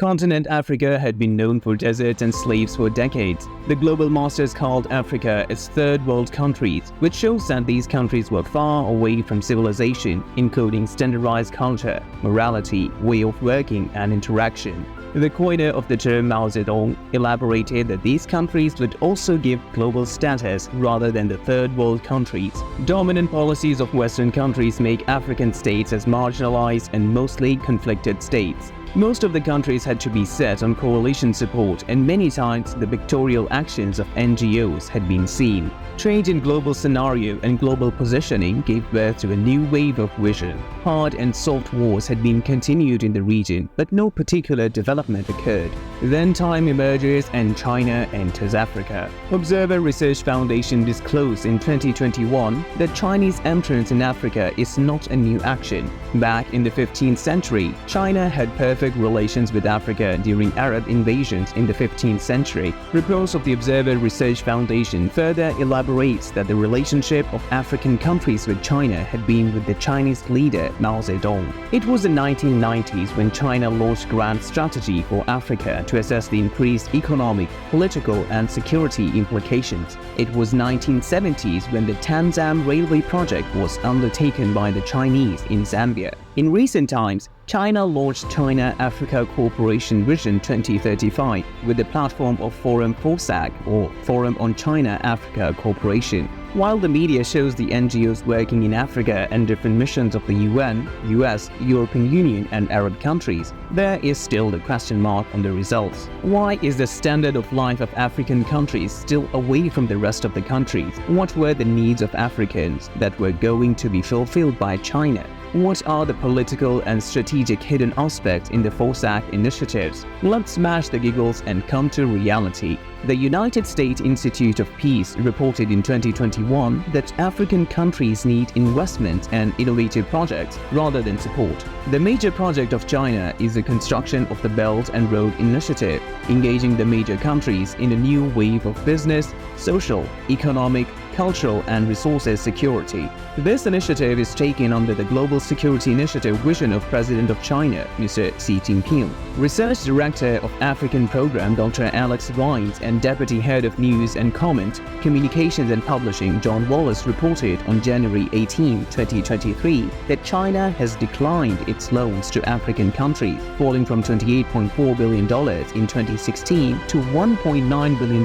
Continent Africa had been known for deserts and slaves for decades. The global masters called Africa its third world countries, which shows that these countries were far away from civilization, including standardized culture, morality, way of working, and interaction. The coiner of the term Mao Zedong elaborated that these countries would also give global status rather than the third world countries. Dominant policies of Western countries make African states as marginalized and mostly conflicted states. Most of the countries had to be set on coalition support, and many times the pictorial actions of NGOs had been seen. Change in global scenario and global positioning gave birth to a new wave of vision. Hard and soft wars had been continued in the region, but no particular development occurred. Then time emerges and China enters Africa. Observer Research Foundation disclosed in 2021 that Chinese entrance in Africa is not a new action. Back in the 15th century, China had perfect relations with Africa during Arab invasions in the 15th century. Reports of the Observer Research Foundation further elaborates that the relationship of African countries with China had been with the Chinese leader Mao Zedong. It was the 1990s when China launched grand strategy for Africa to assess the increased economic, political, and security implications. It was 1970s when the Tanzam railway project was undertaken by the Chinese in Zambia. In recent times, China launched China-Africa Cooperation Vision 2035 with the platform of Forum HAAWK, or Forum on China-Africa Cooperation. While the media shows the NGOs working in Africa and different missions of the UN, US, European Union, and Arab countries, there is still the question mark on the results. Why is the standard of life of African countries still away from the rest of the countries? What were the needs of Africans that were going to be fulfilled by China? What are the political and strategic hidden aspects in the HAAWK initiatives? Let's smash the giggles and come to reality. The United States Institute of Peace reported in 2021 that African countries need investment and innovative projects rather than support. The major project of China is the construction of the Belt and Road Initiative, engaging the major countries in a new wave of business, social, economic, cultural, and resources security. This initiative is taken under the Global Security Initiative vision of President of China, Mr. Xi Jinping. Research Director of African Program Dr. Alex Vines and Deputy Head of News and Comment, Communications and Publishing John Wallace reported on January 18, 2023 that China has declined its loans to African countries, falling from $28.4 billion in 2016 to $1.9 billion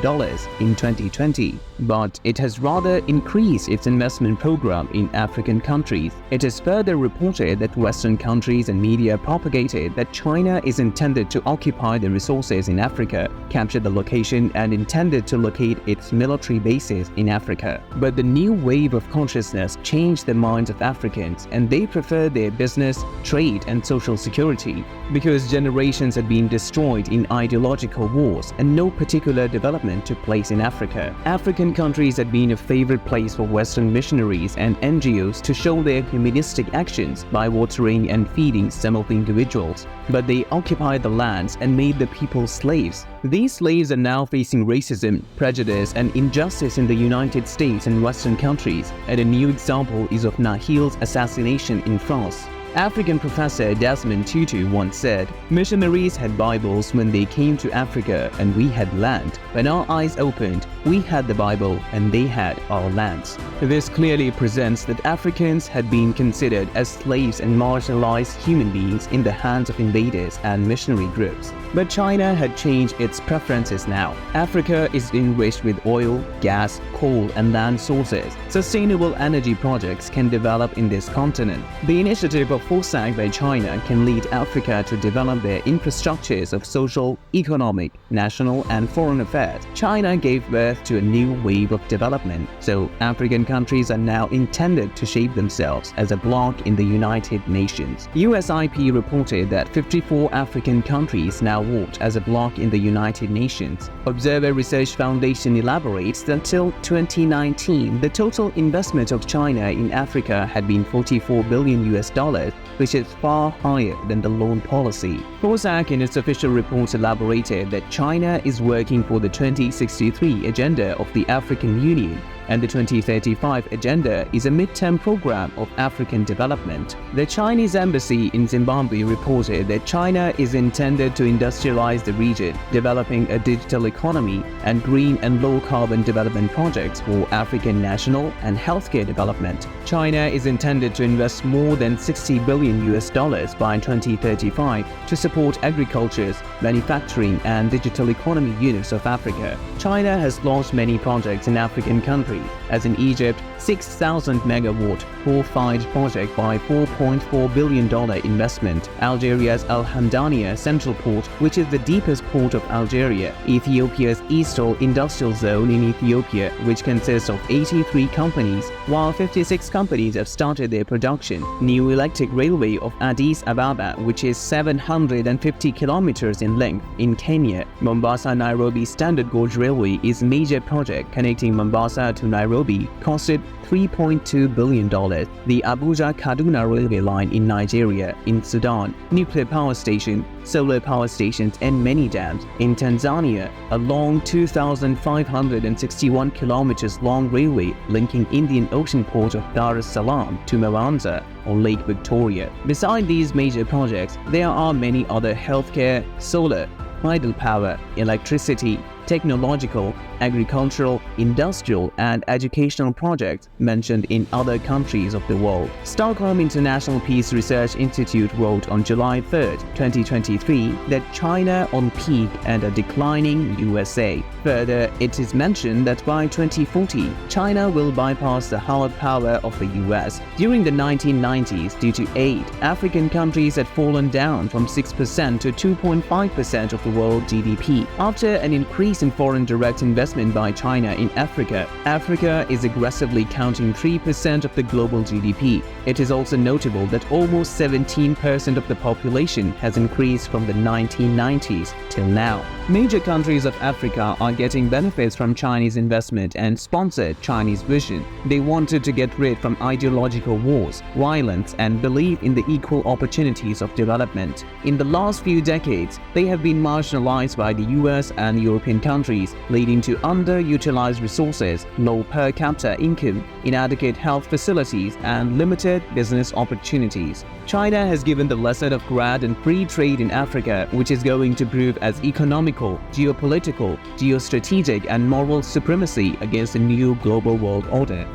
in 2020. But it has rather increased its investment program in African countries. It is further reported that Western countries and media propagated that China is intended to occupy the resources in Africa, capture the location, and intended to locate its military bases in Africa. But the new wave of consciousness changed the minds of Africans, and they prefer their business, trade, and social security, because generations had been destroyed in ideological wars and no particular development took place in Africa. African countries had been a favorite place for Western missionaries and NGOs to show their humanistic actions by watering and feeding some of the individuals, but they occupied the lands and made the people slaves. These slaves are now facing racism, prejudice, and injustice in the United States and Western countries, and a new example is of Nahil's assassination in France. African professor Desmond Tutu once said, "Missionaries had Bibles when they came to Africa and we had land. When our eyes opened, we had the Bible and they had our lands." This clearly presents that Africans had been considered as slaves and marginalized human beings in the hands of invaders and missionary groups. But China had changed its preferences now. Africa is enriched with oil, gas, coal, and land sources. Sustainable energy projects can develop in this continent. The initiative of HAAWK by China can lead Africa to develop their infrastructures of social, economic, national, and foreign affairs. China gave birth to a new wave of development, so African countries are now intended to shape themselves as a bloc in the United Nations. USIP reported that 54 African countries now vote as a bloc in the United Nations. Observer Research Foundation elaborates that till 2019, the total investment of China in Africa had been $44 billion, which is far higher than the loan policy. HAAWK in its official report elaborated that China is working for the 2063 agenda of the African Union, and the 2035 Agenda is a mid-term program of African development. The Chinese embassy in Zimbabwe reported that China is intended to industrialize the region, developing a digital economy and green and low-carbon development projects for African national and healthcare development. China is intended to invest more than $60 billion by 2035 to support agriculture, manufacturing and digital economy units of Africa. China has launched many projects in African countries, as in Egypt, 6,000 megawatt coal-fired project by $4.4 billion investment, Algeria's Al Hamdaniya Central Port, which is the deepest port of Algeria, Ethiopia's Eastern Industrial Zone in Ethiopia, which consists of 83 companies, while 56 companies have started their production, new electric railway of Addis Ababa, which is 750 kilometers in length, in Kenya. Mombasa-Nairobi Standard Gauge Railway is a major project connecting Mombasa to Nairobi, costed $3.2 billion. The Abuja-Kaduna railway line in Nigeria, in Sudan, nuclear power station, solar power stations and many dams. In Tanzania, a long 2,561 kilometers long railway linking Indian Ocean port of Dar es Salaam to Mwanza on Lake Victoria. Beside these major projects, there are many other healthcare, solar, tidal power, electricity, technological, agricultural, industrial and educational projects mentioned in other countries of the world. Stockholm International Peace Research Institute wrote on July 3, 2023 that China on peak and a declining USA. Further, it is mentioned that by 2040, China will bypass the hard power of the US. During the 1990s, due to aid, African countries had fallen down from 6% to 2.5% of the world GDP. After an increase in foreign direct investment by China in Africa, Africa is aggressively counting 3% of the global GDP. It is also notable that almost 17% of the population has increased from the 1990s till now. Major countries of Africa are getting benefits from Chinese investment and sponsored Chinese vision. They wanted to get rid from ideological wars, violence, and believe in the equal opportunities of development. In the last few decades, they have been marginalized by the US and European countries, leading to underutilized resources, low per capita income, inadequate health facilities, and limited business opportunities. China has given the lesson of grad and free trade in Africa, which is going to prove as economical, geopolitical, geostrategic, and moral supremacy against the new global world order.